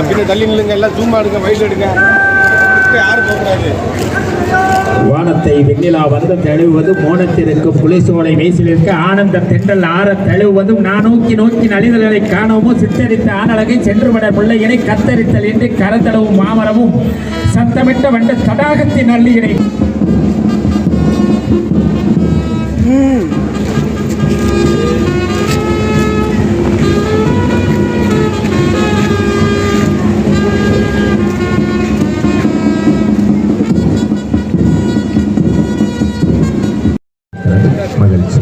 பின்ன தள்ளி நில்லுங்க, எல்லாம் ஜூம் எடுங்க, வயசு எடுங்க, யாரும் போகக்கூடாது. வானத்தை வெண்ணிலா வந்து தழுவுவது மோனத்திற்கு புலிசோலை வயசிலிருக்க ஆனந்த தென்றல் ஆற தழுவுவதும் நான் நோக்கி நோக்கி நலிதல்களை காணவும் சித்தரித்த ஆனழகை சென்றுவிட பிள்ளையினை கத்தரித்தல் என்று கரத்தளவும் மாமரமும் சத்தமிட்ட வண்ட தடாகத்தின் அள்ளியினை மகிழ்ச்சி.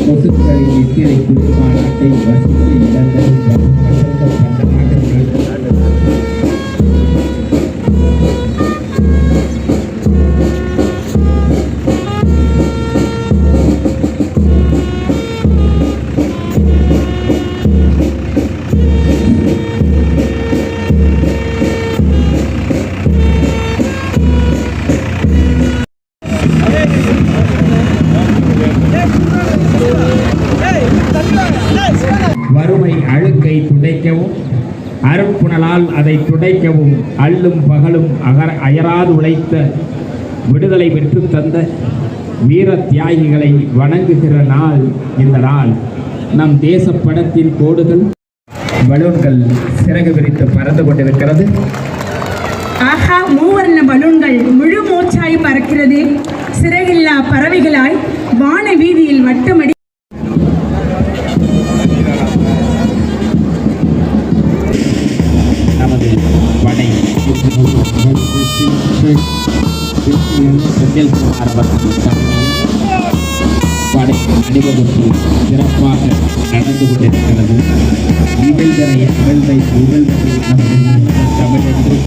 கொசுக்களின் எத்திரை குளிர்பானத்தை வசித்த இடங்களில் வறுமை அழுக்கை துடைக்கவும் அருட்புணலால் அதை துடைக்கவும் அல்லும் பகலும் அயராது உழைத்த விடுதலை பெற்று தந்த வீர தியாகிகளை வணங்குகிற நாள் இந்த நாள். நம் தேசப்படத்தின் கோடுகள் பலூன்கள் சிறகு விரித்து பறந்து கொண்டிருக்கிறது. ஆஹா, மூவர்ண பலூன்கள் முழு மூச்சாய் பறக்கிறது. சிறகில்லா பறவைகளாய் வான வீதியில் வட்டமடி நமது படை செந்தில்குமார் அவர்கள் தலைமையில் படை அணிவகுப்பு சிறப்பாக நடந்து கொண்டிருக்கிறது. இகழ்தனை அகழ்வை புகழ்ந்து தமிழ் என்று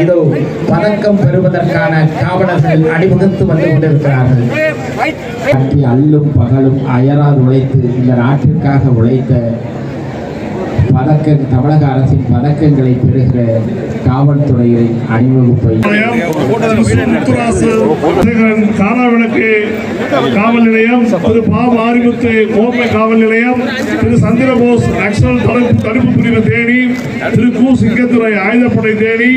இதோ பதக்கம் பெறுவதற்கான காவலர்கள் அணிவகுத்து வந்து கொண்டிருக்கிறார்கள். அல்லும் பகலும் அயராது உழைத்து இந்த நாட்டிற்காக உழைத்த தமிழக அரசின் பதக்கங்களை பெறுகிற காவல்துறையின் அணிவகுப்பை காலாவிளக்கு காவல் நிலையம், திரு பா மாரிமுத்து கோப்பை காவல் நிலையம், திரு சந்திரபோஸ் நக்சல் தடுப்பு பிரிவு தேனி, திரு கு சிங்கத்துறை ஆயுதப்படை தேனி.